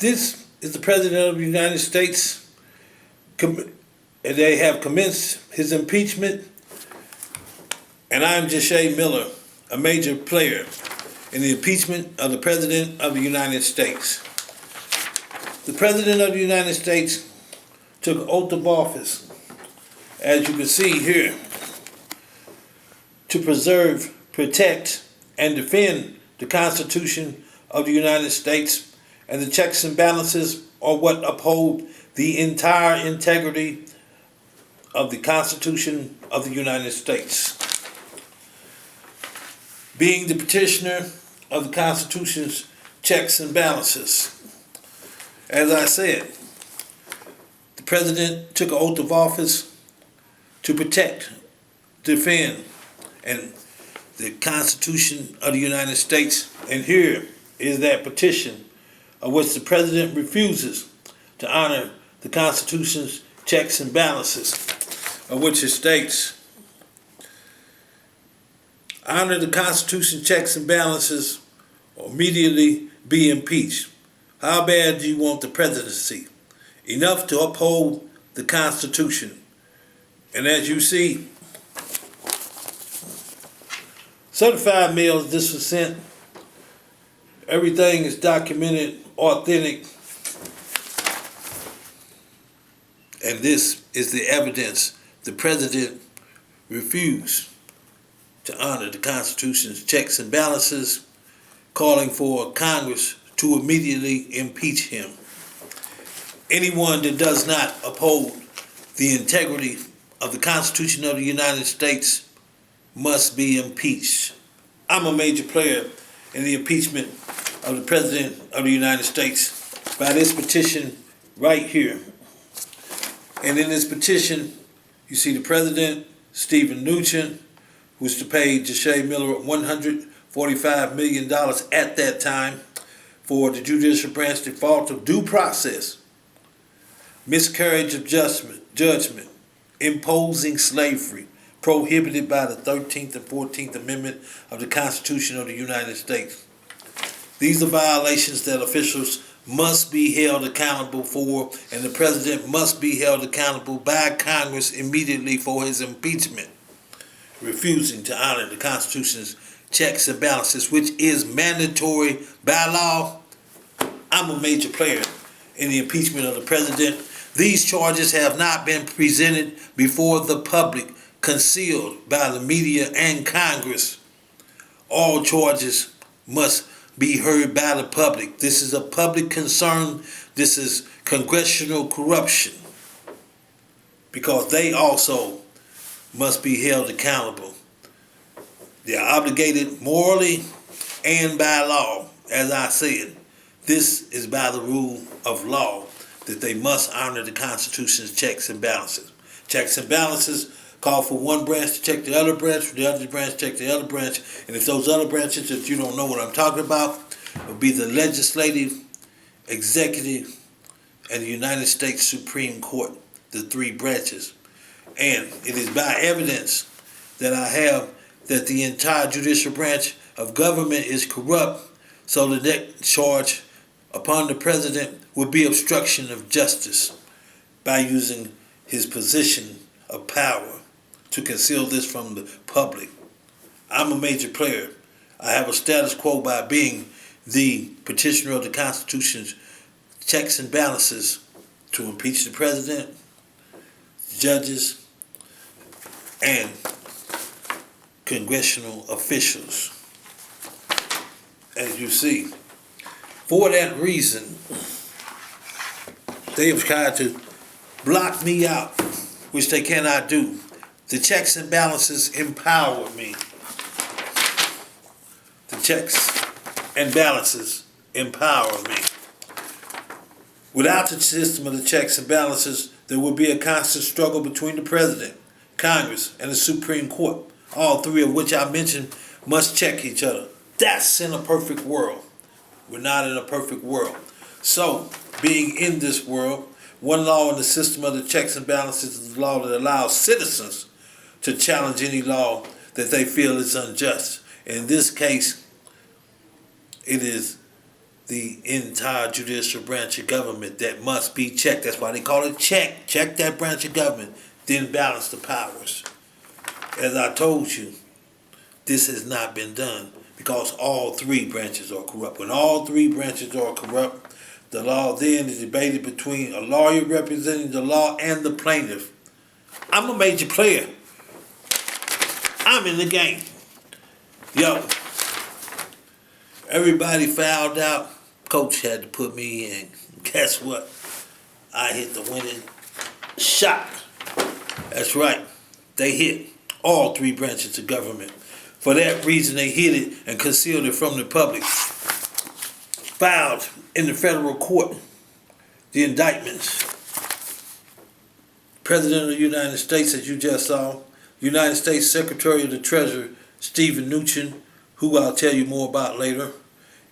This is the President of the United States, and they have commenced his impeachment, and I'm Jesha Miller, a major player in the impeachment of the President of the United States. The President of the United States took an oath of office, as you can see here, to preserve, protect, and defend the Constitution of the United States, and the checks and balances are what uphold the entire integrity of the Constitution of the United States. Being the petitioner of the Constitution's checks and balances, as I said, the President took an oath of office to protect, defend, and the Constitution of the United States, and here is that petition of which the President refuses to honor the Constitution's checks and balances, of which it states, honor the Constitution's checks and balances or immediately be impeached. How bad do you want the presidency? Enough to uphold the Constitution. And as you see, certified mails, this was sent. Everything is documented, authentic. And this is the evidence the President refused to honor the Constitution's checks and balances, calling for Congress to immediately impeach him. Anyone that does not uphold the integrity of the Constitution of the United States must be impeached. I'm a major player in the impeachment of the President of the United States by this petition right here. And in this petition, you see the President, Stephen Mnuchin, who's to pay Jesha Miller $145 million at that time for the Judicial Branch default of due process, miscarriage of judgment, imposing slavery, prohibited by the 13th and 14th Amendment of the Constitution of the United States. These are violations that officials must be held accountable for, and the President must be held accountable by Congress immediately for his impeachment, refusing to honor the Constitution's checks and balances, which is mandatory by law. I'm a major player in the impeachment of the President. These charges have not been presented before the public, concealed by the media and Congress. All charges must be heard by the public. This is a public concern. This is congressional corruption, because they also must be held accountable. They are obligated morally and by law. As I said, this is by the rule of law that they must honor the Constitution's checks and balances. Checks and balances call for one branch to check the other branch, the other branch check the other branch, and if those other branches that you don't know what I'm talking about, will be the legislative, executive, and the United States Supreme Court, the three branches. And it is by evidence that I have that the entire judicial branch of government is corrupt, so the next charge upon the President would be obstruction of justice by using his position of power to conceal this from the public. I'm a major player. I have a status quo by being the petitioner of the Constitution's checks and balances to impeach the President, judges, and congressional officials. As you see, for that reason, they have tried to block me out, which they cannot do. The checks and balances empower me. The checks and balances empower me. Without the system of the checks and balances, there will be a constant struggle between the President, Congress, and the Supreme Court, all three of which I mentioned must check each other. That's in a perfect world. We're not in a perfect world. So, being in this world, one law in the system of the checks and balances is the law that allows citizens to challenge any law that they feel is unjust. In this case, it is the entire judicial branch of government that must be checked. That's why they call it check. Check that branch of government, then balance the powers. As I told you, this has not been done because all three branches are corrupt. When all three branches are corrupt, the law then is debated between a lawyer representing the law and the plaintiff. I'm a major player. I'm in the game. Yo, everybody fouled out. Coach had to put me in. Guess what? I hit the winning shot. That's right. They hit all three branches of government. For that reason, they hid it and concealed it from the public. Filed in the federal court the indictments. President of the United States, as you just saw, United States Secretary of the Treasury, Stephen Mnuchin, who I'll tell you more about later,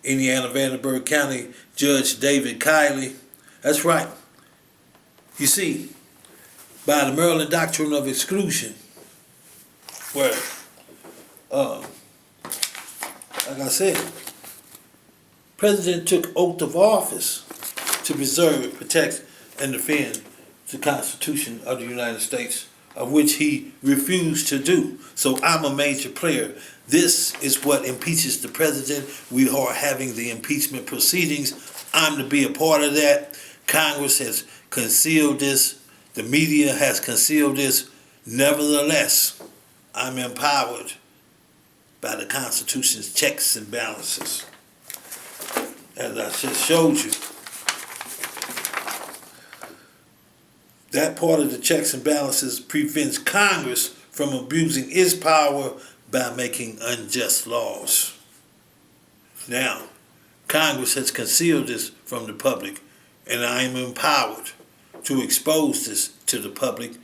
Indiana Vanderburgh County Judge David Kiley. That's right. You see, by the Maryland Doctrine of Exclusion, where, like I said, President took oath of office to preserve, protect, and defend the Constitution of the United States, of which he refused to do. So I'm a major player. This is what impeaches the president. We are having the impeachment proceedings. I'm to be a part of that. Congress has concealed this. The media has concealed this. Nevertheless, I'm empowered by the Constitution's checks and balances. As I just showed you, that part of the checks and balances prevents Congress from abusing its power by making unjust laws. Now, Congress has concealed this from the public, and I am empowered to expose this to the public,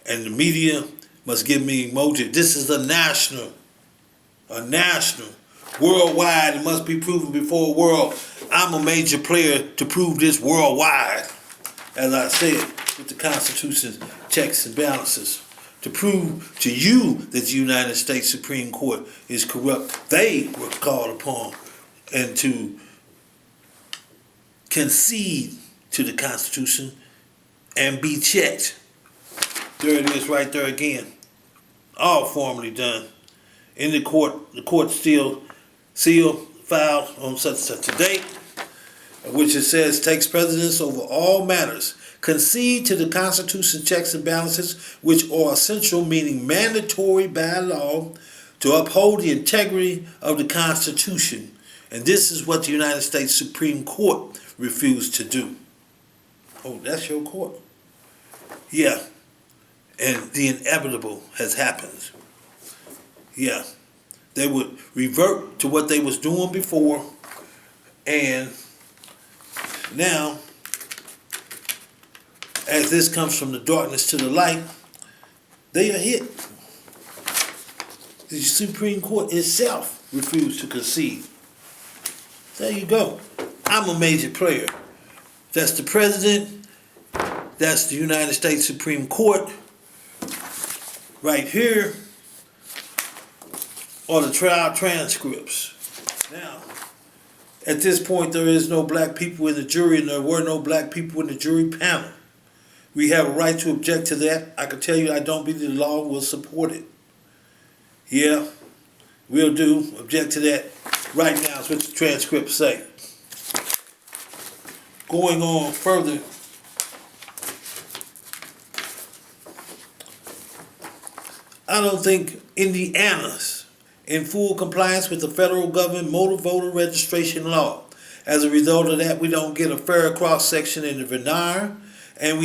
and the media must give me emoji. This is a national, worldwide. It must be proven before a world. I'm a major player to prove this worldwide, as I said, with the Constitution's checks and balances. To prove to you that the United States Supreme Court is corrupt, they were called upon and to concede to the Constitution and be checked. There it is right there again. All formally done. In the court seal filed on such and such a date, which it says takes precedence over all matters. Concede to the Constitution's checks and balances, which are essential, meaning mandatory by law, to uphold the integrity of the Constitution. And this is what the United States Supreme Court refused to do. Oh, that's your court? Yeah. And the inevitable has happened. Yeah. They would revert to what they was doing before, and now, as this comes from the darkness to the light, they are hit. The Supreme Court itself refused to concede. There you go. I'm a major player. That's the president. That's the United States Supreme Court. Right here are the trial transcripts. Now, at this point, there is no black people in the jury, and there were no black people in the jury panel. We have a right to object to that. I can tell you I don't believe the law will support it. Yeah, we'll do. Object to that. Right now is what the transcripts say. Going on further, I don't think Indiana's in full compliance with the federal government motor voter registration law. As a result of that, we don't get a fair cross-section in the veneer, and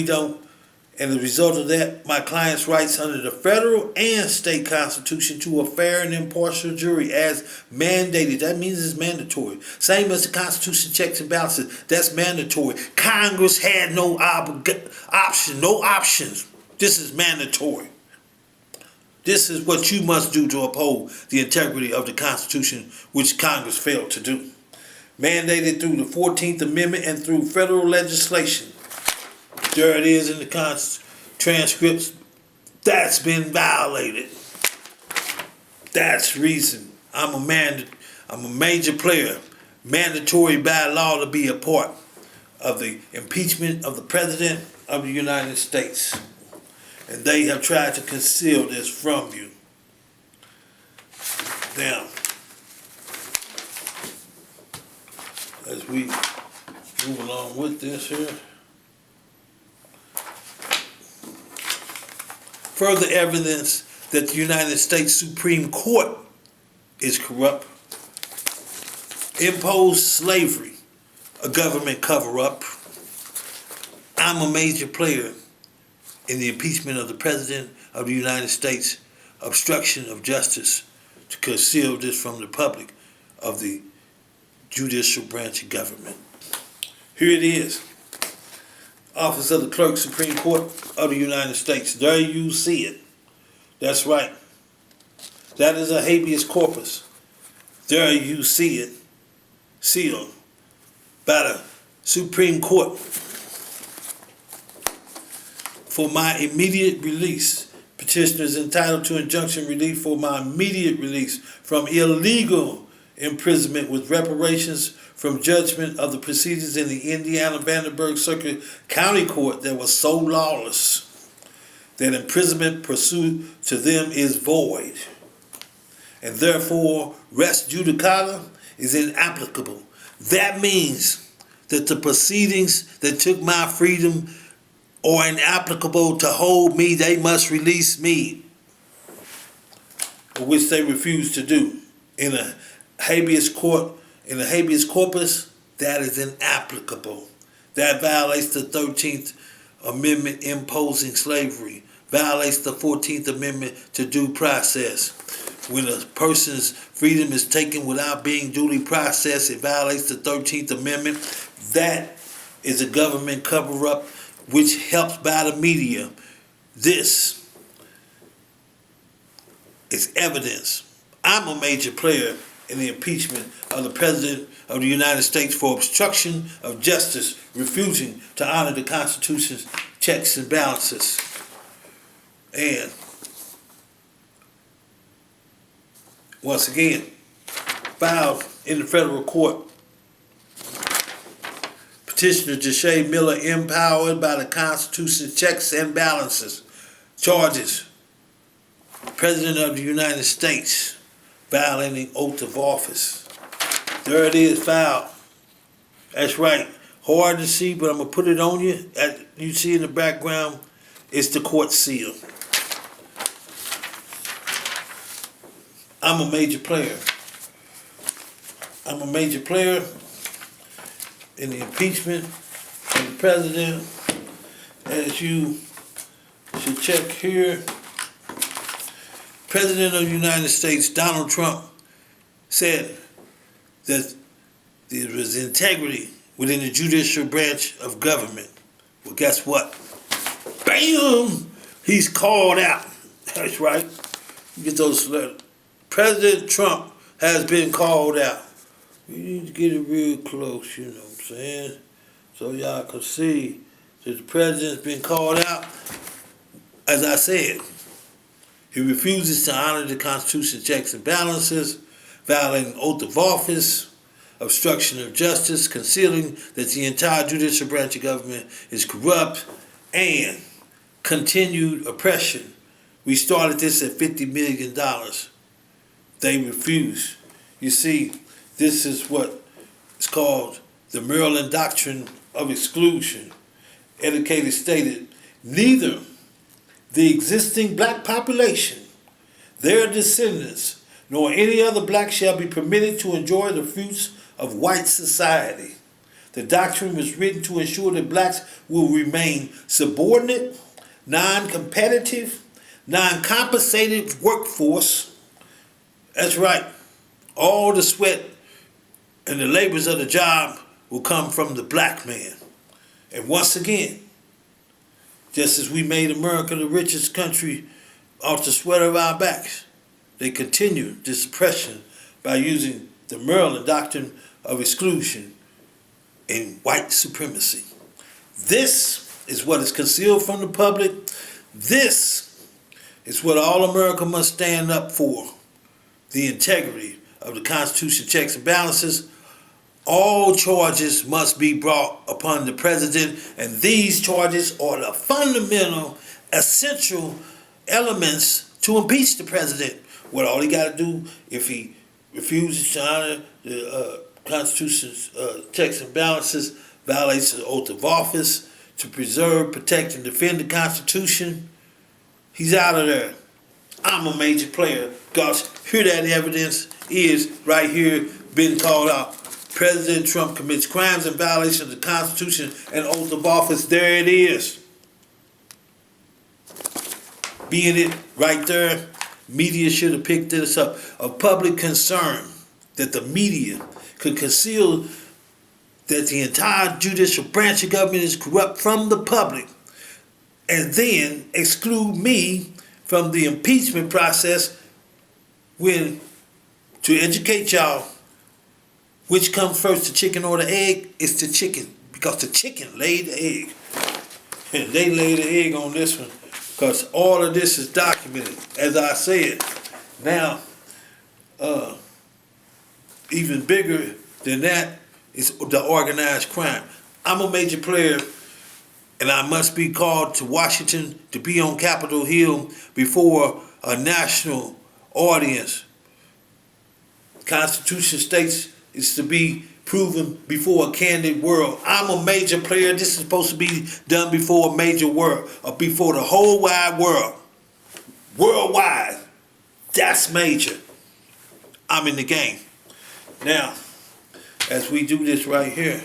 as a result of that, my client's rights under the federal and state constitution to a fair and impartial jury as mandated. That means it's mandatory. Same as the Constitution checks and balances. That's mandatory. Congress had no options. This is mandatory. This is what you must do to uphold the integrity of the Constitution, which Congress failed to do. Mandated through the 14th Amendment and through federal legislation. There it is in the transcripts. That's been violated. That's reason. I'm a major player. mandatory by law to be a part of the impeachment of the President of the United States. And they have tried to conceal this from you. Now, as we move along with this here, further evidence that the United States Supreme Court is corrupt, imposed slavery, a government cover-up. I'm a major player in the impeachment of the President of the United States, obstruction of justice to conceal this from the public of the Judicial Branch of government. Here it is. Office of the Clerk, Supreme Court of the United States. There you see it. That's right. That is a habeas corpus. There you see it. Sealed by the Supreme Court for my immediate release. Petitioner is entitled to injunction relief for my immediate release from illegal imprisonment with reparations from judgment of the proceedings in the Indiana Vanderburgh Circuit County Court that was so lawless that imprisonment pursued to them is void, and therefore res judicata is inapplicable. That means that the proceedings that took my freedom are inapplicable to hold me. They must release me, which they refuse to do. In a habeas corpus, that is inapplicable. That violates the 13th Amendment imposing slavery, violates the 14th Amendment to due process. When a person's freedom is taken without being duly processed, it violates the 13th Amendment. That is a government cover-up which helps by the media. This is evidence. I'm a major player in the impeachment of the President of the United States for obstruction of justice, refusing to honor the Constitution's checks and balances. And once again, filed in the federal court, Petitioner Jesha Miller, empowered by the Constitution's checks and balances, charges President of the United States violating oath of office. There it is, filed. That's right. Hard to see, but I'm going to put it on you. As you see in the background, it's the court seal. I'm a major player. I'm a major player in the impeachment of the President. As you should check here, President of the United States, Donald Trump, said that there was integrity within the judicial branch of government. Well, guess what? Bam! He's called out. That's right. You get those letters. President Trump has been called out. You need to get it real close, you know what I'm saying? So y'all can see that the president's been called out. As I said, he refuses to honor the Constitution's checks and balances, violating oath of office, obstruction of justice, concealing that the entire judicial branch of government is corrupt, and continued oppression. We started this at $50 million. They refuse. You see, this is what is called the Maryland Doctrine of Exclusion. Educated stated, neither the existing black population, their descendants, nor any other black shall be permitted to enjoy the fruits of white society. The doctrine was written to ensure that blacks will remain subordinate, non-competitive, non-compensated workforce. That's right. All the sweat and the labors of the job will come from the black man. And once again, just as we made America the richest country off the sweat of our backs, they continue this oppression by using the Maryland Doctrine of Exclusion and white supremacy. This is what is concealed from the public. This is what all America must stand up for. The integrity of the Constitution, checks and balances, all charges must be brought upon the president, and these charges are the fundamental, essential elements to impeach the president. What all he got to do, if he refuses to honor the Constitution's checks and balances, violates the oath of office to preserve, protect, and defend the Constitution, he's out of there. I'm a major player. Gosh, here that evidence is right here, been called out. President Trump commits crimes and violations of the Constitution and oath of office. There it is. Being it right there, media should have picked this up. Of public concern that the media could conceal that the entire judicial branch of government is corrupt from the public, and then exclude me from the impeachment process, when, to educate y'all, which comes first, the chicken or the egg? It's the chicken, because the chicken laid the egg. And they laid the egg on this one, because all of this is documented. As I said, now, even bigger than that is the organized crime. I'm a major player, and I must be called to Washington to be on Capitol Hill before a national audience. Constitution states it's to be proven before a candid world. I'm a major player. This is supposed to be done before a major world, or before the whole wide world. Worldwide. That's major. I'm in the game. Now, as we do this right here,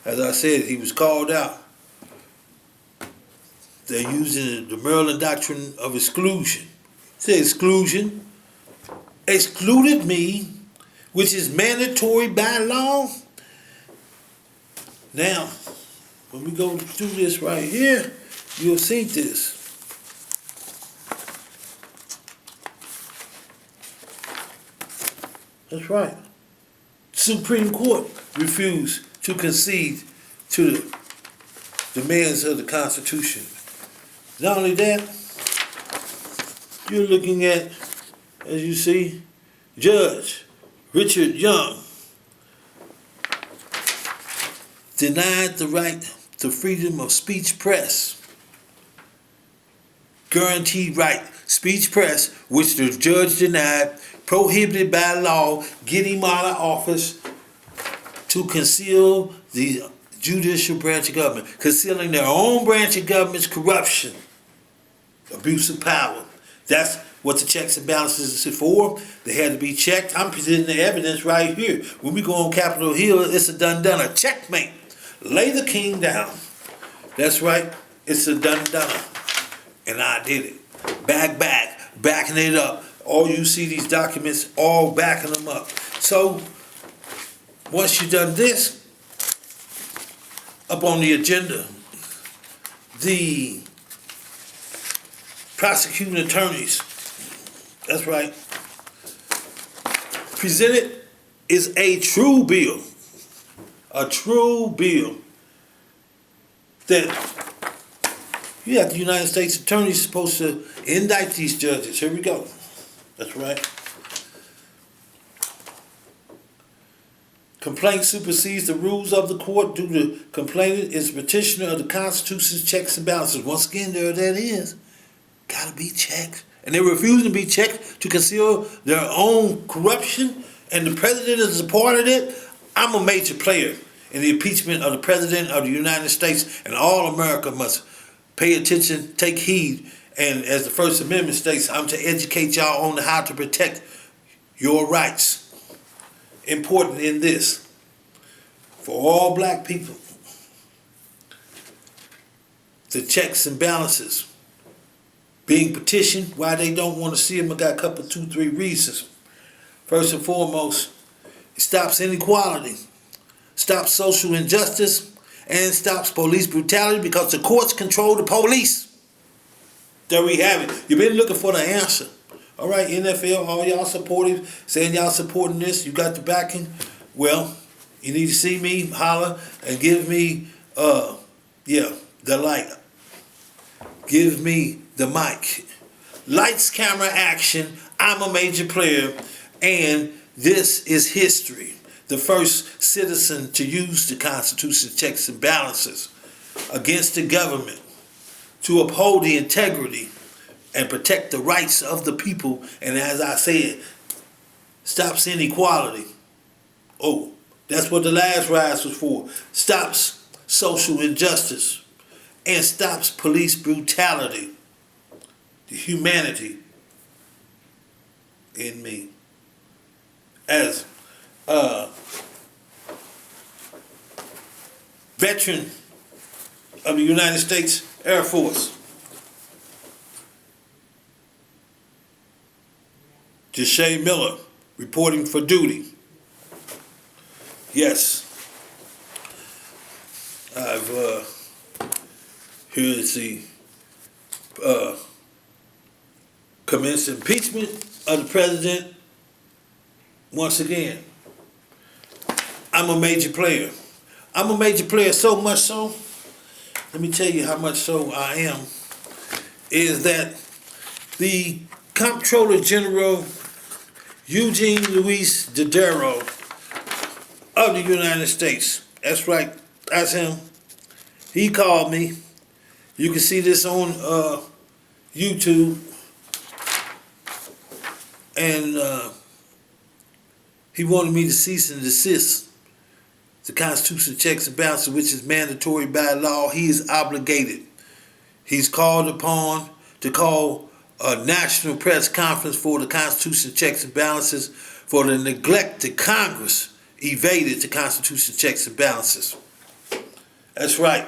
as I said, he was called out. They're using the Maryland doctrine of exclusion. It says exclusion, excluded me, which is mandatory by law. Now, when we go through this right here, you'll see this. That's right. Supreme Court refused to concede to the demands of the Constitution. Not only that, you're looking at, as you see, Judge Richard Young denied the right to freedom of speech press. Guaranteed right, speech press, which the judge denied, prohibited by law, get him out of office to conceal the judicial branch of government, concealing their own branch of government's corruption, abuse of power. That's what the checks and balances is for. They had to be checked. I'm presenting the evidence right here. When we go on Capitol Hill, it's a done-done, a checkmate. Lay the king down. That's right, it's a done-done. And I did it. Backing it up. All you see these documents, all backing them up. So, once you've done this, up on the agenda, the prosecuting attorneys, that's right, presented is a true bill that you have the United States attorneys supposed to indict these judges. Here we go. That's right. Complaint supersedes the rules of the court due to complainant is petitioner of the Constitution's checks and balances. Once again, there that is. Gotta be checked. And they're refusing to be checked to conceal their own corruption, and the president is a part of it. I'm a major player in the impeachment of the president of the United States, and all America must pay attention, take heed, and as the First Amendment states, I'm to educate y'all on how to protect your rights. Important in this, for all black people, the checks and balances being petitioned, why they don't want to see them, I got a couple, 2, 3 reasons. First and foremost, it stops inequality, stops social injustice, and stops police brutality, because the courts control the police. There we have it. You've been looking for the answer. All right, NFL, all y'all supportive, saying y'all supporting this, you got the backing. Well, you need to see me, holler, and give me, the light. Give me the mic. Lights, camera, action. I'm a major player, and this is history. the first citizen to use the Constitution's checks and balances against the government to uphold the integrity and protect the rights of the people, and as I said, stops inequality. Oh, that's what the last rise was for. Stops social injustice and stops police brutality. The humanity in me. As a veteran of the United States Air Force, Jesha Miller, reporting for duty. Yes, here's the commenced impeachment of the president. Once again, I'm a major player. I'm a major player, so much so, let me tell you how much so I am, is that the Comptroller General Eugene Luis Dodaro of the United States, that's right, that's him, he called me. You can see this on YouTube, and he wanted me to cease and desist the Constitution checks and balances, which is mandatory by law. He is obligated. He's called upon to call a national press conference for the Constitution checks and balances for the neglect that Congress evaded the Constitution checks and balances. That's right.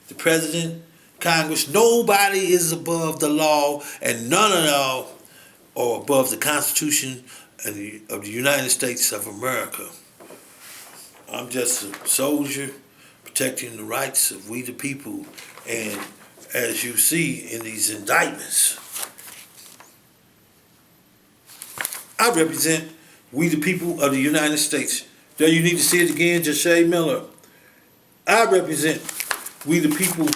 The President, Congress, nobody is above the law, and none of y'all are above the Constitution of the United States of America. I'm just a soldier protecting the rights of we the people, and as you see in these indictments, I represent we the people of the United States. There you need to see it again, Jesha Miller. I represent we the people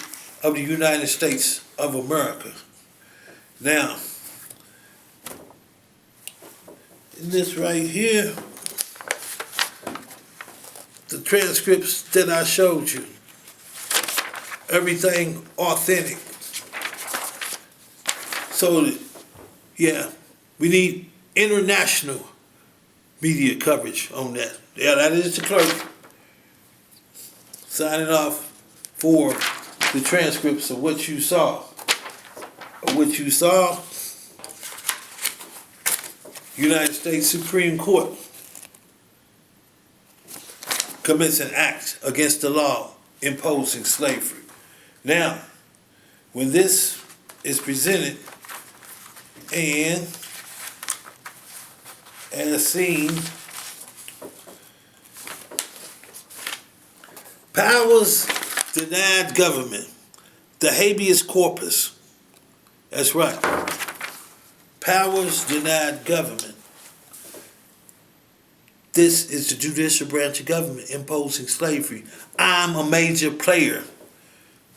of the United States of America. Now, in this right here, the transcripts that I showed you, everything authentic. So, yeah, we need international media coverage on that. Yeah, that is the clerk signing off for the transcripts of what you saw. United States Supreme Court commits an act against the law imposing slavery. Now, when this is presented and as seen, powers denied government, the habeas corpus. That's right. Powers denied government. This is the judicial branch of government imposing slavery. I'm a major player.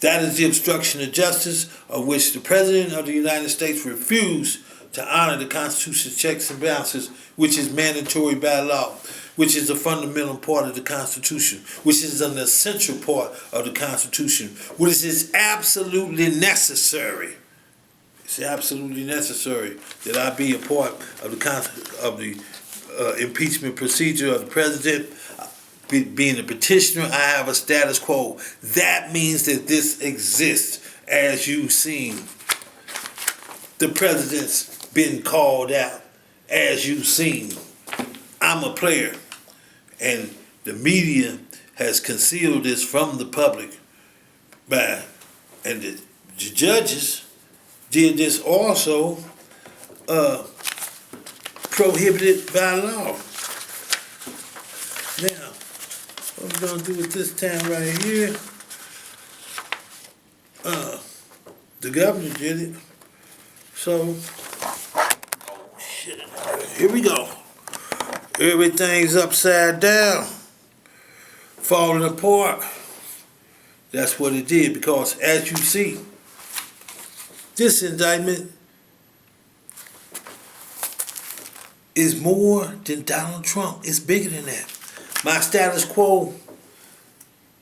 That is the obstruction of justice, of which the President of the United States refused to honor the Constitution's checks and balances, which is mandatory by law, which is a fundamental part of the Constitution, which is an essential part of the Constitution, which is absolutely necessary. It's absolutely necessary that I be a part of the impeachment procedure of the President. Being a petitioner, I have a status quo. That means that this exists. As you've seen, the President's been called out. As you've seen, I'm a player. And the media has concealed this from the public. And the judges did this also prohibited by law. Now, what I'm gonna do with this time right here, the governor did it. So, here we go. Everything's upside down, falling apart. That's what it did, because as you see, this indictment is more than Donald Trump. It's bigger than that. My status quo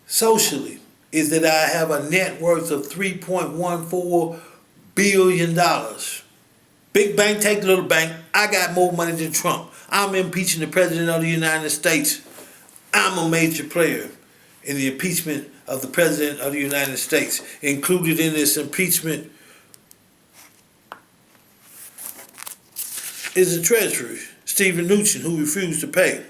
socially is that I have a net worth of $3.14 billion. Big bank take little bank. I got more money than Trump. I'm impeaching the President of the United States. I'm a major player in the impeachment of the President of the United States. Included in this impeachment is the Treasury, Stephen Mnuchin, who refused to pay.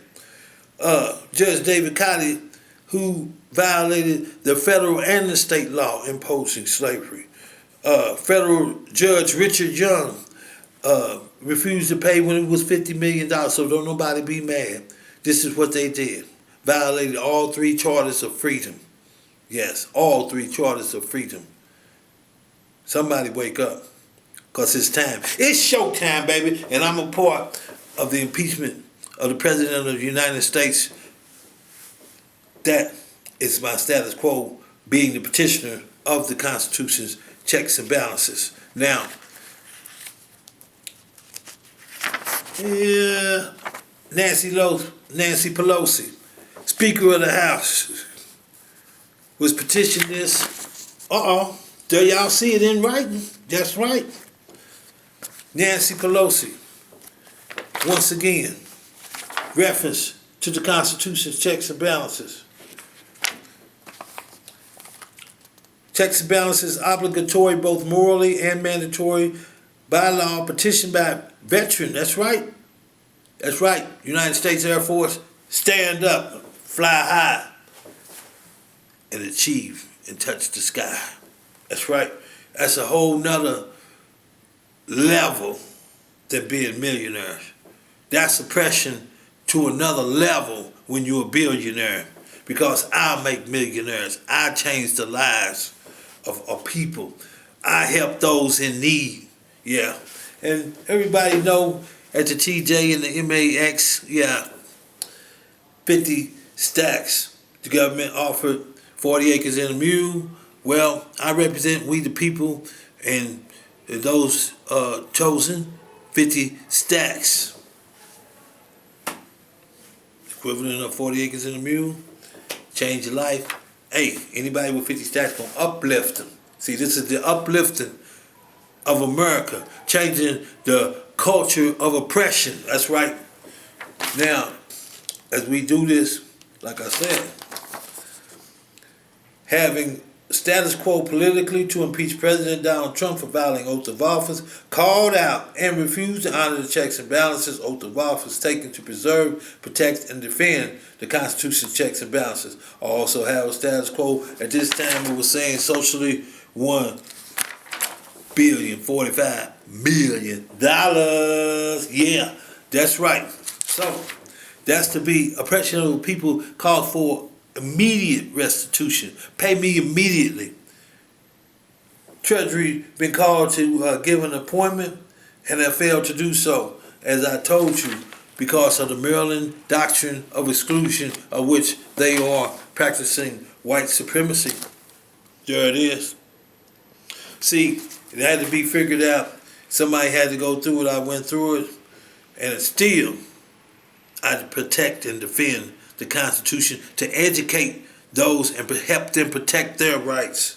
Judge David Cotty, who violated the federal and the state law imposing slavery. Federal Judge Richard Young refused to pay when it was $50 million, so don't nobody be mad. This is what they did. Violated all three charters of freedom. Yes, all three charters of freedom. Somebody wake up, because it's time. It's showtime, baby, and I'm a part of the impeachment of the President of the United States. That is my status quo, being the petitioner of the Constitution's checks and balances. Now, Nancy Pelosi, Speaker of the House, was petitioning this. There y'all see it in writing. That's right. Nancy Pelosi, once again, reference to the Constitution's checks and balances. Checks and balances obligatory both morally and mandatory by law, petitioned by veteran. That's right. That's right. United States Air Force, stand up, fly high, and achieve and touch the sky. That's right. That's a whole nother level than being millionaires. That's oppression to another level when you're a billionaire. Because I make millionaires. I change the lives of people. I help those in need. Yeah. And everybody know at the TJ and the MAX, 50 stacks. The government offered 40 acres and a mule. Well, I represent we the people, and those chosen 50 stacks. Equivalent of 40 acres and a mule. Change your life. Hey, anybody with 50 stacks gonna uplift them. See, this is the uplifting of America, changing the culture of oppression. That's right. Now, as we do this, like I said, having status quo politically to impeach President Donald Trump for violating oath of office, called out and refused to honor the checks and balances oath of office taken to preserve, protect, and defend the Constitution's checks and balances. Also have a status quo. At this time, it was saying socially $1,045,000,000. Yeah, that's right. So that's to be oppression of the people, called for immediate restitution. Pay me immediately. Treasury been called to give an appointment, and have failed to do so, as I told you, because of the Maryland doctrine of exclusion, of which they are practicing white supremacy. There it is. See, it had to be figured out. Somebody had to go through it. I went through it, and still, I had to protect and defend the Constitution, to educate those and help them protect their rights.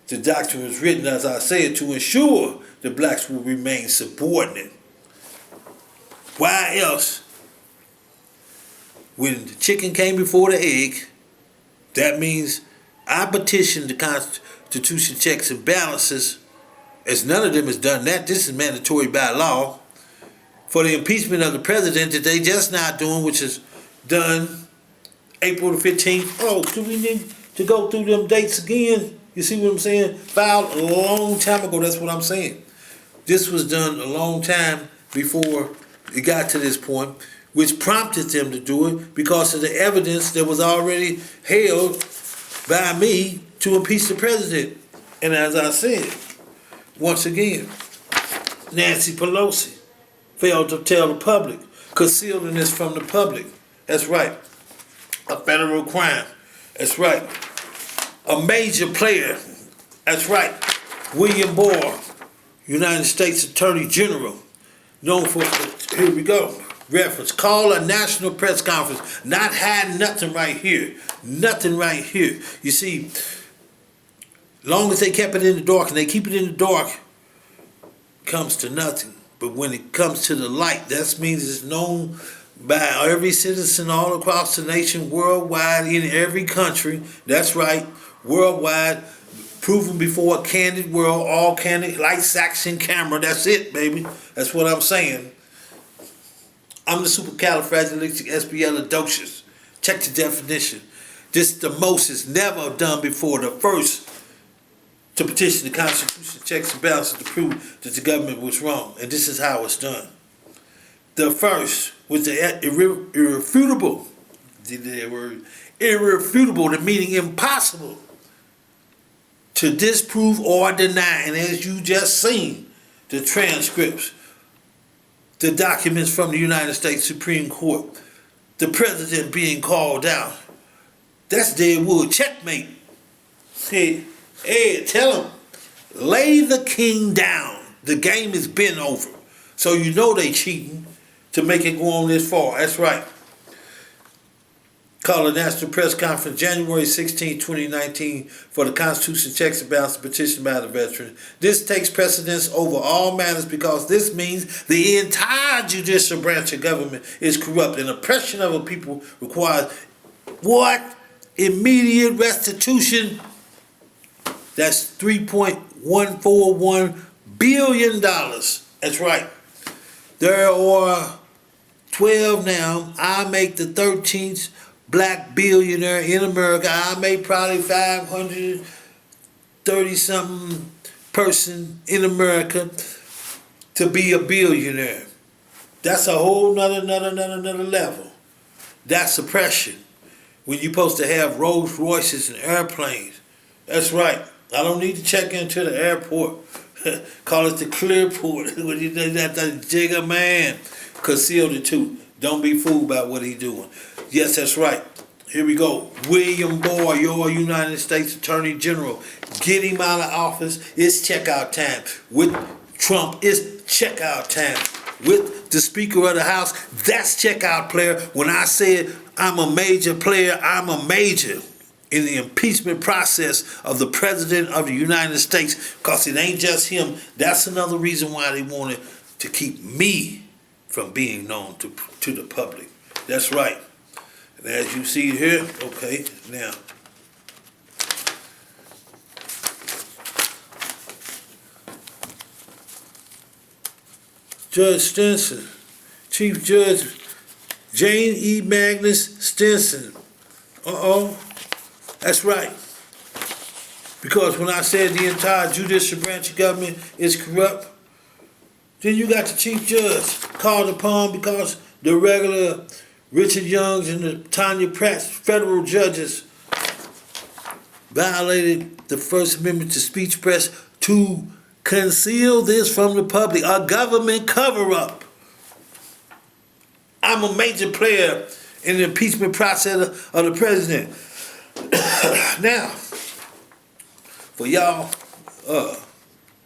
The doctrine was written, as I said, to ensure the blacks will remain subordinate. Why else? When the chicken came before the egg, that means I petitioned the Constitution checks and balances, as none of them has done that. This is mandatory by law, for the impeachment of the president that they just not doing, which is done April the 15th. Oh, do we need to go through them dates again? You see what I'm saying? Filed a long time ago, that's what I'm saying. This was done a long time before it got to this point, which prompted them to do it because of the evidence that was already held by me to impeach the president. And as I said, once again, Nancy Pelosi failed to tell the public, concealing this from the public. That's right. A federal crime. That's right. A major player. That's right. William Barr, United States Attorney General, known for, here we go, reference. Call a national press conference. Not hiding nothing right here. Nothing right here. You see, long as they kept it in the dark, and they keep it in the dark, comes to nothing. But when it comes to the light, that means it's known by every citizen all across the nation, worldwide, in every country. That's right, worldwide, proven before a candid world, all candid, lights, action, camera. That's it, baby. That's what I'm saying. I'm the supercalifragilisticexpialidocious. Check the definition. This is the most is never done before. The first to petition the Constitution, checks and balances to prove that the government was wrong. And this is how it's done. The first was the irrefutable. The word irrefutable, the meaning impossible to disprove or deny. And as you just seen, the transcripts, the documents from the United States Supreme Court, the president being called out. That's dead wood. Checkmate. Hey, tell him, lay the king down. The game has been over. So you know they cheating to make it go on this far. That's right. Call a national press conference January 16, 2019 for the Constitution checks and balances petition by the veteran. This takes precedence over all matters because this means the entire judicial branch of government is corrupt and oppression of a people requires what? Immediate restitution. That's $3.141 billion. That's right. There are 12 now. I make the 13th black billionaire in America. I make probably 530-something person in America to be a billionaire. That's a whole nother level. That's oppression. When you're supposed to have Rolls Royces and airplanes. That's right. I don't need to check into the airport. Call it the Clearport. When you do that jigger man. Conceal the truth. Don't be fooled by what he's doing. Yes, that's right. Here we go. William Barr, your United States Attorney General. Get him out of office. It's checkout time. With Trump, it's checkout time. With the Speaker of the House, that's checkout player. When I said I'm a major player, I'm a major in the impeachment process of the President of the United States, because it ain't just him. That's another reason why they wanted to keep me from being known to the public. That's right. And as you see here, okay, now. Judge Stinson, Chief Judge Jane E. Magnus Stinson. That's right. Because when I said the entire judicial branch of government is corrupt, then you got the Chief Judge called upon because the regular Richard Youngs and the Tanya Pratts federal judges violated the First Amendment to speech press to conceal this from the public, a government cover-up. I'm a major player in the impeachment process of the president. Now, for y'all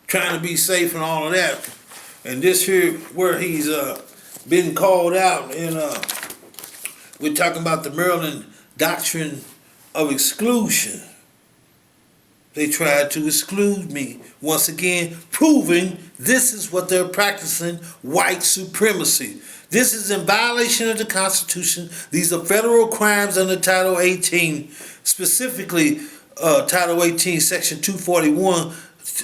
trying to be safe and all of that, and this here where he's been called out, and we're talking about the Maryland doctrine of exclusion. They tried to exclude me once again, proving this is what they're practicing, white supremacy. This is in violation of the Constitution. These are federal crimes under Title 18, specifically Title 18, Section 241,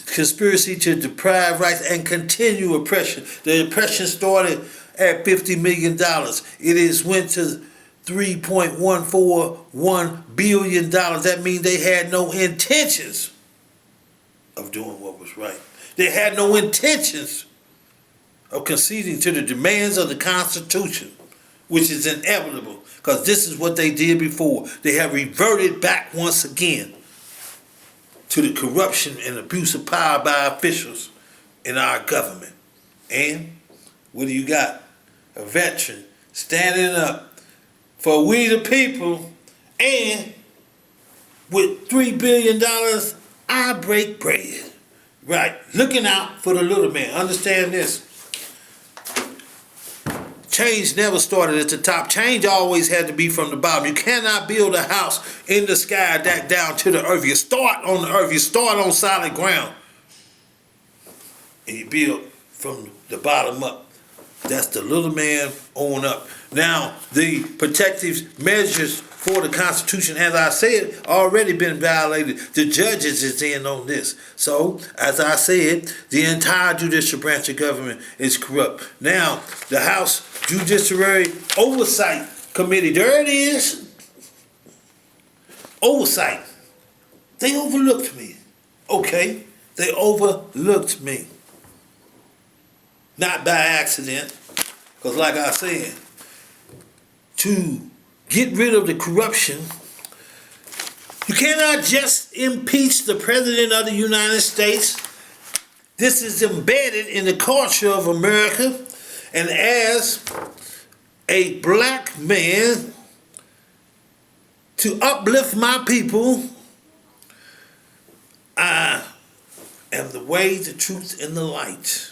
conspiracy to deprive rights and continue oppression. The oppression started at $50 million. It is went to $3.141 billion. That means they had no intentions of doing what was right. They had no intentions of conceding to the demands of the Constitution, which is inevitable, because this is what they did before. They have reverted back once again to the corruption and abuse of power by officials in our government. And what do you got? A veteran standing up for we the people, and with $3 billion, I break bread. Right, looking out for the little man. Understand this. change never started at the top. Change always had to be from the bottom. You cannot build a house in the sky back down to the earth. You start on the earth. You start on solid ground. And you build from the bottom up. That's the little man on up. Now, the protective measures for the Constitution, as I said, already been violated. The judges is in on this. So, as I said, the entire judicial branch of government is corrupt. Now, the House Judiciary Oversight Committee, there it is. Oversight. They overlooked me. Okay, they overlooked me. Not by accident, because like I said, to get rid of the corruption, you cannot just impeach the President of the United States. This is embedded in the culture of America, and as a black man, to uplift my people, I am the way, the truth, and the light.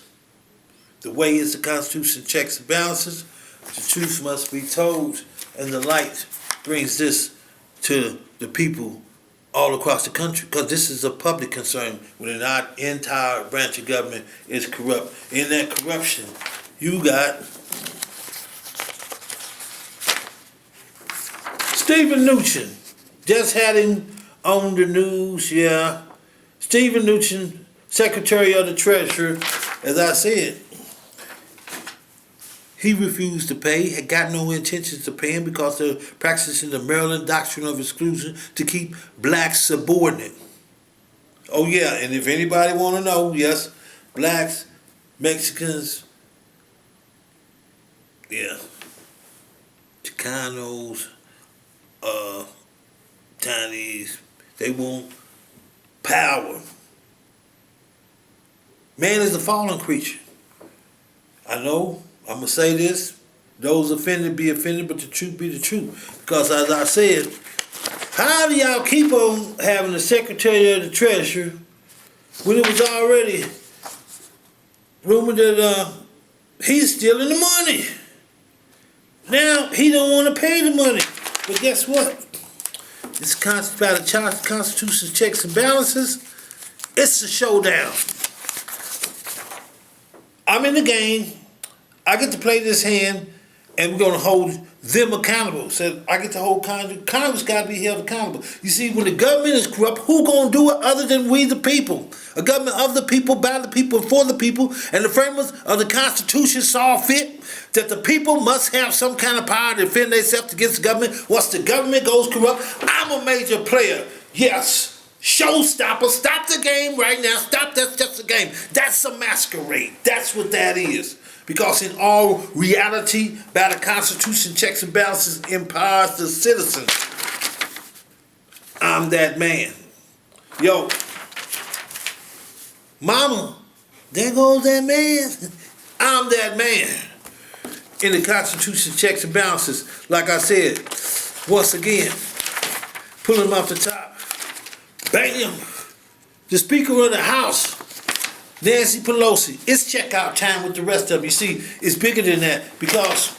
The way is the Constitution checks and balances. The truth must be told, and the light brings this to the people all across the country, because this is a public concern when our entire branch of government is corrupt. In that corruption, you got Stephen Mnuchin. Just had him on the news, yeah. Stephen Mnuchin, Secretary of the Treasury, as I said, he refused to pay, had got no intentions of paying because they're practicing the Maryland doctrine of exclusion to keep blacks subordinate. Oh yeah, and if anybody want to know, yes, blacks, Mexicans, yeah, Chicanos, Chinese, they want power. Man is a fallen creature. I know. I'm going to say this, those offended be offended, but the truth be the truth. Because as I said, how do y'all keep on having the Secretary of the Treasury when it was already rumored that he's stealing the money? Now he don't want to pay the money. But guess what? It's by the Constitution's checks and balances. It's a showdown. I'm in the game. I get to play this hand, and we're going to hold them accountable. So I get to hold Congress. Congress got to be held accountable. You see, when the government is corrupt, who going to do it other than we the people? A government of the people, by the people, for the people, and the framers of the Constitution saw fit that the people must have some kind of power to defend themselves against the government. Once the government goes corrupt, I'm a major player. Yes. Showstopper, stop the game right now. Stop, that's just a game. That's a masquerade. That's what that is. Because in all reality, by the Constitution, checks and balances empowers the citizens. I'm that man. Yo, mama, there goes that man. I'm that man. In the Constitution, checks and balances, like I said, once again, pulling them off the top. Bam! The Speaker of the House, Nancy Pelosi, it's checkout time with the rest of them. You see, it's bigger than that because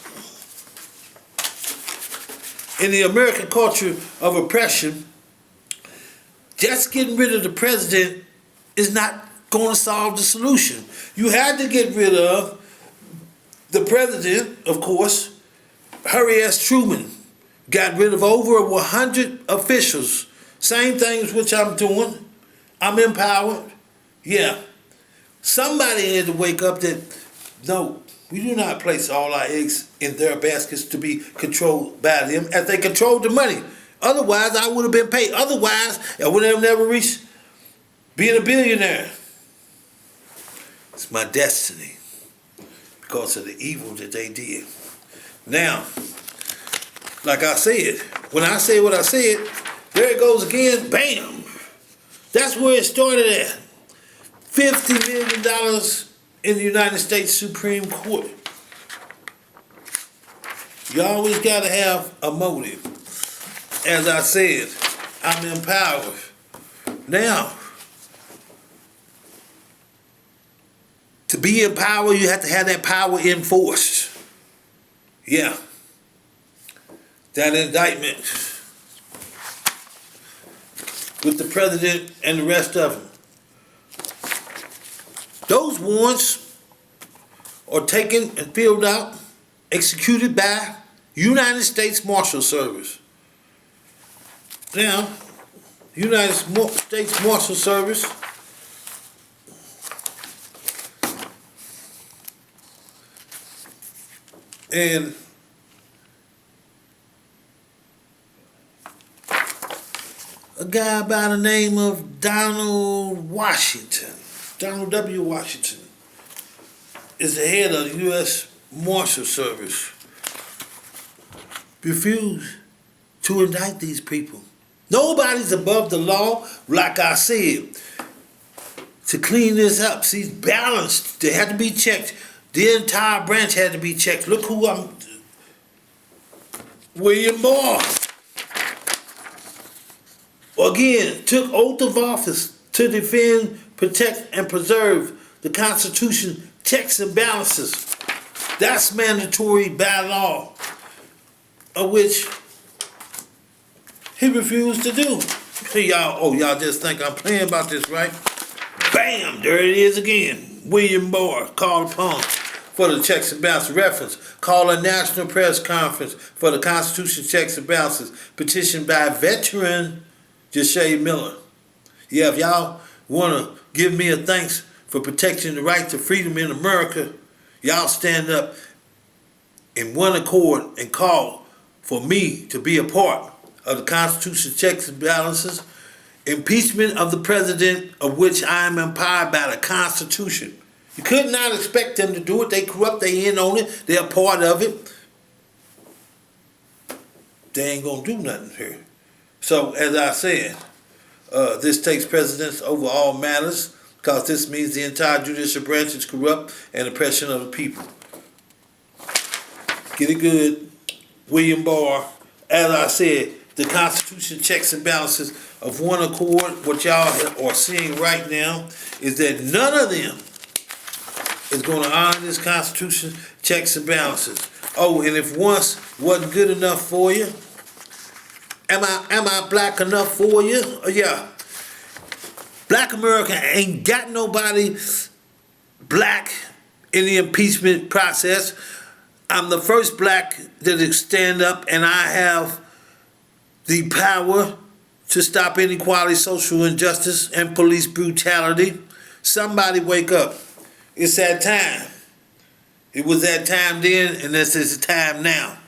in the American culture of oppression, just getting rid of the president is not going to solve the solution. You had to get rid of the president, of course. Harry S. Truman got rid of over 100 officials. Same things which I'm doing. I'm empowered. Yeah. Somebody had to wake up that, no, we do not place all our eggs in their baskets to be controlled by them as they control the money. Otherwise, I would have been paid. Otherwise, I would have never reached being a billionaire. It's my destiny because of the evil that they did. Now, like I said, when I say what I said, there it goes again, bam. That's where it started at. $50 million in the United States Supreme Court. You always got to have a motive. As I said, I'm empowered. Now, to be empowered, you have to have that power enforced. Yeah, that indictment with the president and the rest of them. Those warrants are taken and filled out, executed by United States Marshal Service. Now, United States Marshal Service and a guy by the name of Donald W. Washington, is the head of the U.S. Marshal Service, refused to indict these people. Nobody's above the law, like I said, to clean this up. See, it's balanced. They had to be checked. The entire branch had to be checked. Look who William Barr. Again, took oath of office to defend, protect, and preserve the Constitution, checks and balances. That's mandatory by law, of which he refused to do. Y'all just think I'm playing about this, right? Bam, there it is again. William Barr called upon for the checks and balances reference. Call a national press conference for the Constitution checks and balances. Petition by veteran Jesha Miller. Yeah, if y'all want to give me a thanks for protecting the right to freedom in America, y'all stand up in one accord and call for me to be a part of the Constitution checks and balances, impeachment of the president, of which I am empowered by the Constitution. You could not expect them to do it. They corrupt, they in on it, they're a part of it. They ain't gonna do nothing here. So, as I said, this takes precedence over all matters, because this means the entire judicial branch is corrupt and oppression of the people. Get it good. William Barr, as I said, the Constitution checks and balances of one accord. What y'all are seeing right now is that none of them is going to honor this Constitution checks and balances. Oh, and if once wasn't good enough for you, am I black enough for you? Yeah. Black America ain't got nobody black in the impeachment process. I'm the first black that stand up, and I have the power to stop inequality, social injustice, and police brutality. Somebody wake up. It's that time. It was that time then, and this is the time now.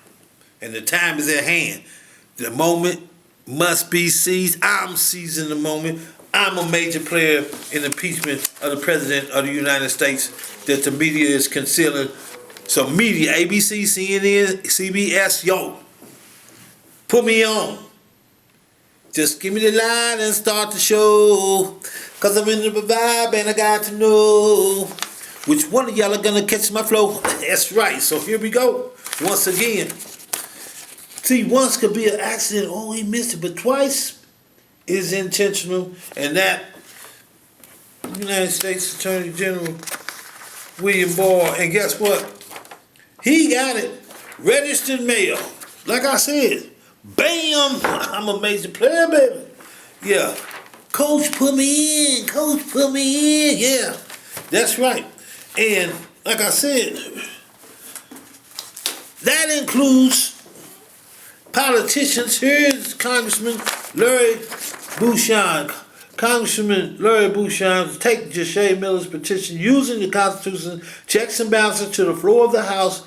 And the time is at hand. The moment must be seized. I'm seizing the moment. I'm a major player in the impeachment of the President of the United States that the media is concealing. So media, ABC, CNN, CBS, yo, put me on. Just give me the line and start the show. Cause I'm in the vibe and I got to know which one of y'all are gonna catch my flow. That's right, so here we go. Once again. See, once could be an accident, oh, he missed it, but twice is intentional, and that United States Attorney General William Barr, and guess what? He got it. Registered mail. Like I said, bam, I'm a major player, baby. Yeah. Coach put me in. Coach put me in. Yeah. That's right. And like I said, that includes politicians. Here's Congressman Larry Bucshon. Congressman Larry Bucshon to take Jesha Miller's petition using the Constitution checks and balances to the floor of the House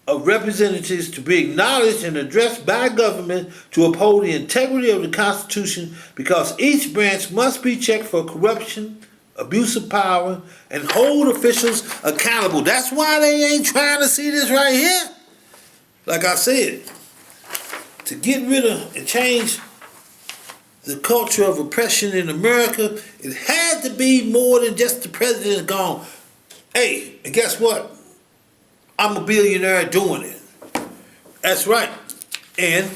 of Representatives to be acknowledged and addressed by government to uphold the integrity of the Constitution, because each branch must be checked for corruption, abuse of power, and hold officials accountable. That's why they ain't trying to see this right here. Like I said, to get rid of and change the culture of oppression in America, it had to be more than just the president gone. Hey, and guess what? I'm a billionaire doing it. That's right. And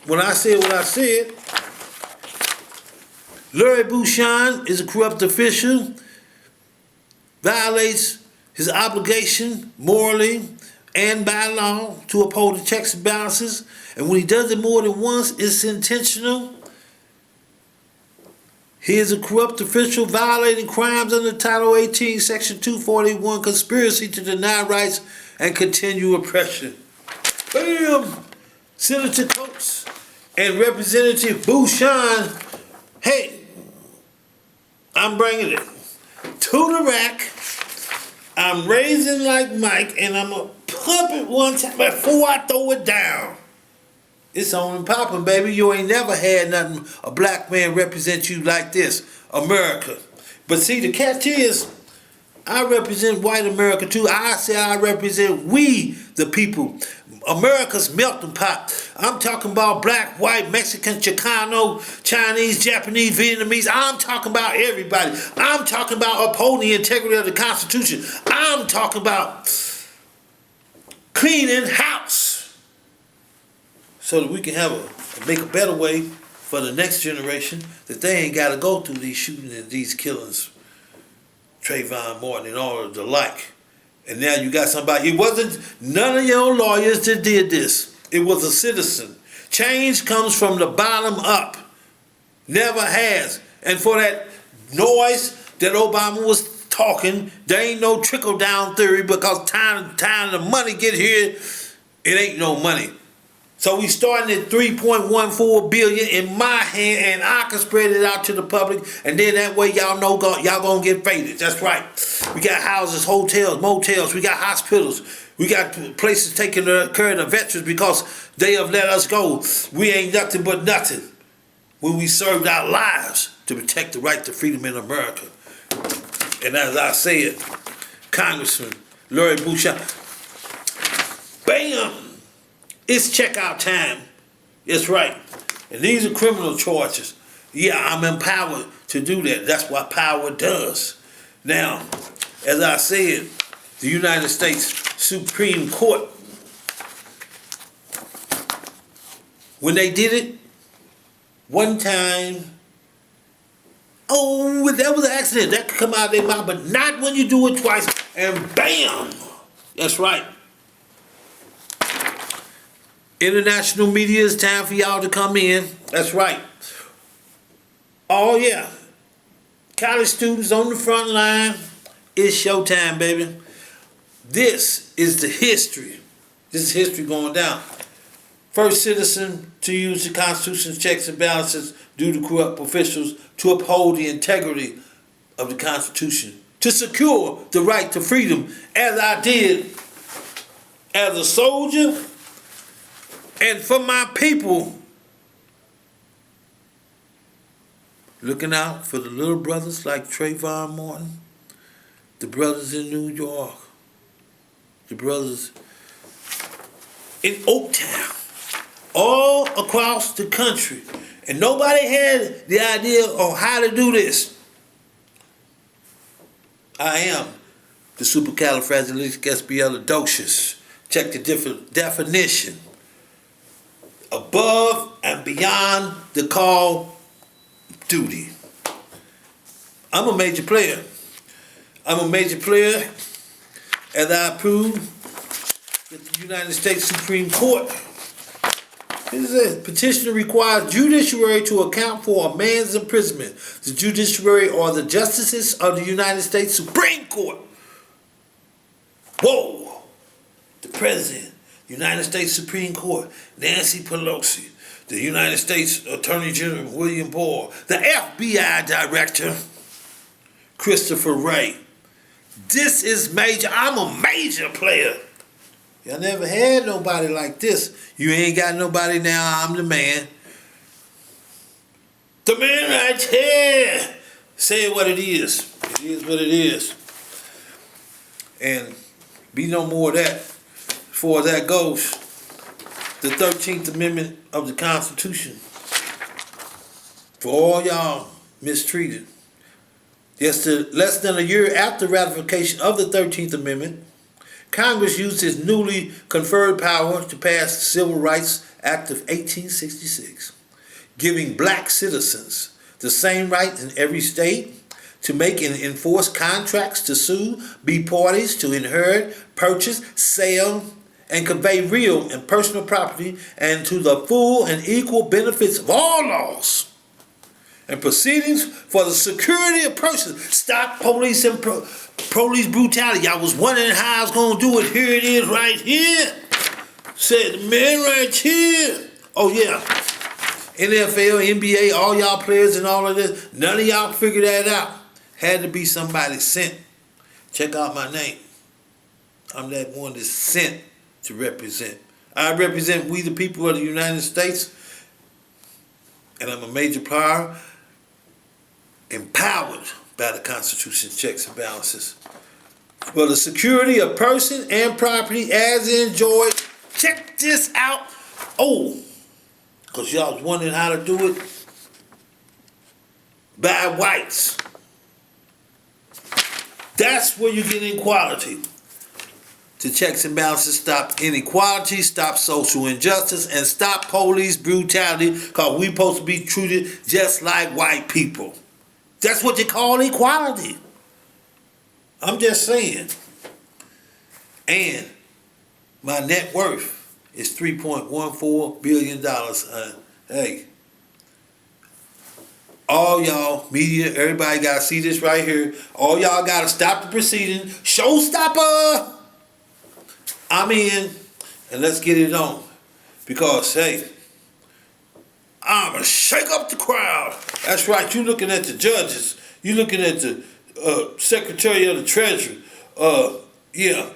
when I said what I said, Larry Bucshon is a corrupt official, violates his obligation morally and by law to uphold the checks and balances. And when he does it more than once, it's intentional. He is a corrupt official violating crimes under Title 18, Section 241, conspiracy to deny rights and continue oppression. Bam! Senator Coates and Representative Bucshon, hey, I'm bringing it to the rack. I'm raising like Mike, and I'm going to pump it one time before I throw it down. It's on and popping, baby. You ain't never had nothing, a black man represent you like this, America. But see, the catch is, I represent white America too. I say I represent we, the people. America's melting pot. I'm talking about black, white, Mexican, Chicano, Chinese, Japanese, Vietnamese. I'm talking about everybody. I'm talking about upholding the integrity of the Constitution. I'm talking about cleaning house so that we can make a better way for the next generation, that they ain't got to go through these shootings and these killings, Trayvon Martin and all of the like. And now you got somebody, it wasn't none of your lawyers that did this. It was a citizen. Change comes from the bottom up. Never has. And for that noise that Obama was talking, there ain't no trickle-down theory, because time the money get here, it ain't no money. So we starting at $3.14 billion in my hand, and I can spread it out to the public, and then that way y'all know y'all gonna get faded. That's right. We got houses, hotels, motels, we got hospitals, we got places taking care of the veterans because they have let us go. We ain't nothing but nothing when we served our lives to protect the right to freedom in America. And as I said, Congressman Larry Bucshon, bam! It's checkout time. That's right. And these are criminal charges. Yeah, I'm empowered to do that. That's what power does. Now, as I said, the United States Supreme Court, when they did it, one time, oh, that was an accident. That could come out of their mouth, but not when you do it twice, and bam! That's right. International media, it's time for y'all to come in. That's right. Oh, yeah. College students on the front line. It's showtime, baby. This is the history. This is history going down. First citizen to use the Constitution's checks and balances due to corrupt officials to uphold the integrity of the Constitution, to secure the right to freedom, as I did as a soldier. And for my people, looking out for the little brothers like Trayvon Martin, the brothers in New York, the brothers in Oaktown, all across the country. And nobody had the idea of how to do this. I am the supercalifragilisticexpialidocious. Check the different definition. Above and beyond the call duty. I'm a major player. I'm a major player as I approve that the United States Supreme Court. This is it. Petitioner requires judiciary to account for a man's imprisonment. The judiciary are the justices of the United States Supreme Court. Whoa! The president. United States Supreme Court, Nancy Pelosi, the United States Attorney General William Barr, the FBI Director Christopher Wray. This is major. I'm a major player. Y'all never had nobody like this. You ain't got nobody now. I'm the man. The man right here. Say it what it is. It is what it is. And be no more of that. As far as that goes, the 13th Amendment of the Constitution, for all y'all mistreated. Less than a year after ratification of the 13th Amendment, Congress used its newly conferred power to pass the Civil Rights Act of 1866, giving black citizens the same right in every state to make and enforce contracts, to sue, be parties, to inherit, purchase, sell, and convey real and personal property and to the full and equal benefits of all laws and proceedings for the security of persons. Stop police and police brutality. I was wondering how I was going to do it. Here it is right here. Said the man right here. Oh yeah. NFL, NBA, all y'all players and all of this. None of y'all figured that out. Had to be somebody sent. Check out my name. I'm that one that's sent to represent. I represent we the people of the United States, and I'm a major power empowered by the Constitution's checks and balances for the security of person and property as enjoyed. Check this out. Oh, because y'all was wondering how to do it. By whites. That's where you get inequality. To checks and balances, stop inequality, stop social injustice, and stop police brutality, because we supposed to be treated just like white people. That's what they call equality. I'm just saying. And my net worth is $3.14 billion. Hey, all y'all, media, everybody got to see this right here. All y'all got to stop the proceeding. Showstopper! I'm in, and let's get it on. Because, hey, I'm going to shake up the crowd. That's right, you looking at the judges. You looking at the Secretary of the Treasury. Yeah,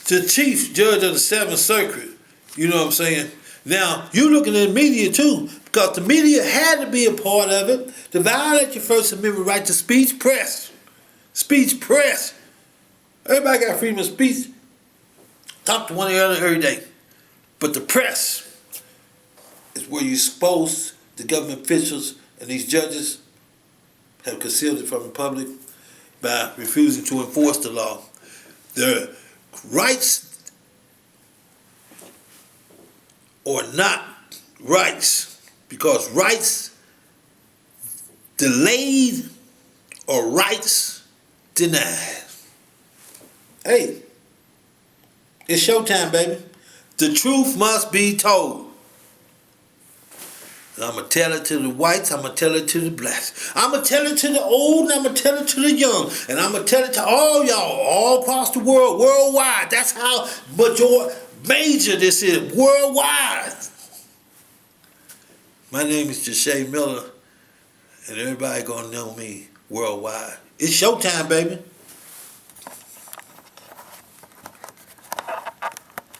the Chief Judge of the 7th Circuit. You know what I'm saying? Now, you looking at media too, because the media had to be a part of it to violate your First Amendment right to speech, press. Speech, press. Everybody got freedom of speech. Talk to one another every day. But the press is where you're supposed, the government officials and these judges have concealed it from the public by refusing to enforce the law. Their rights or not rights, because rights delayed or rights denied. Hey, it's showtime, baby. The truth must be told. And I'm going to tell it to the whites, I'm going to tell it to the blacks. I'm going to tell it to the old, and I'm going to tell it to the young. And I'm going to tell it to all y'all, all across the world, worldwide. That's how major this is, worldwide. My name is Jesha Miller, and everybody going to know me worldwide. It's showtime, baby.